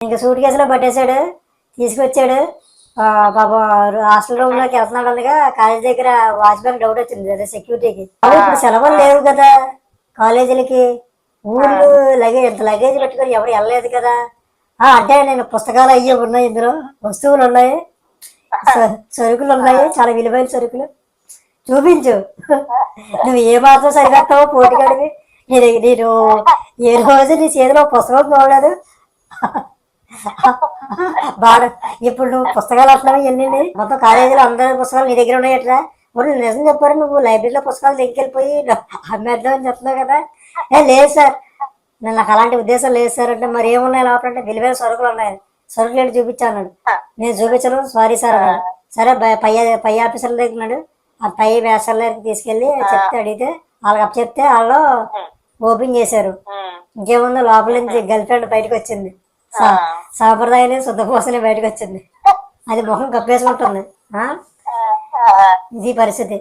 ఇంకా సూట్ కేసులో పట్టేశాడు, తీసుకొచ్చాడు. పాపం హాస్టల్ రూమ్ లోకి వెళ్తున్నాడు అనగా కాలేజ్ దగ్గర వాచ్మెన్ డౌట్ వచ్చింది అదే సెక్యూరిటీకి. ఇప్పుడు సెలవులు లేవు కదా కాలేజీలకి, ఊళ్ళు లగేజ్ ఎంత లగేజ్ పెట్టుకొని ఎవరు వెళ్ళలేదు కదా. అంటే నేను పుస్తకాలు అయ్యి ఉన్నాయి, ఇందులో వస్తువులు ఉన్నాయి, సరుకులు ఉన్నాయి, చాలా విలువైన సరుకులు. చూపించు, నువ్వు ఏ మాత్రం సరిపెడతావో పోటీగాడివి. నేను ఏ రోజు నీ చేతిలో పుస్తకం చూడలేదు. బాగా ఇప్పుడు నువ్వు పుస్తకాలు అంటున్నావు ఎన్ని మొత్తం కాలేజీలో అందరి పుస్తకాలు నీ దగ్గర ఉన్నాయట్రా. ఇప్పుడు నిజం చెప్పారు, నువ్వు లైబ్రరీలో పుస్తకాలు దగ్గరికెళ్ళిపోయి అమ్మేద్దాం అని చెప్తున్నావు కదా. లేదు సార్, నాకు అలాంటి ఉద్దేశం లేదు సార్ అంటే. మరి ఏమున్నాయి లోపల అంటే విలువైన సరుకులు ఉన్నాయి, సరుకులు ఏంటి చూపించాను. నేను చూపించను, సారీ సార్ అన్నాడు. సరే పై ఆఫీసర్ల దగ్గర ఉన్నాడు, ఆ పై వేసల దగ్గరికి తీసుకెళ్ళి చెప్తే అడిగితే వాళ్ళకి అప్ చెప్తే వాళ్ళు ఓపెన్ చేశారు. ఇంకేముందో లోపల నుంచి గర్ల్ ఫ్రెండ్ బయటకు వచ్చింది, సాంప్రదాయాన్ని శుద్ధపోసలే బయటకు వచ్చింది. అది ముఖం కప్పేసుకుంటుంది. ఇది పరిస్థితి.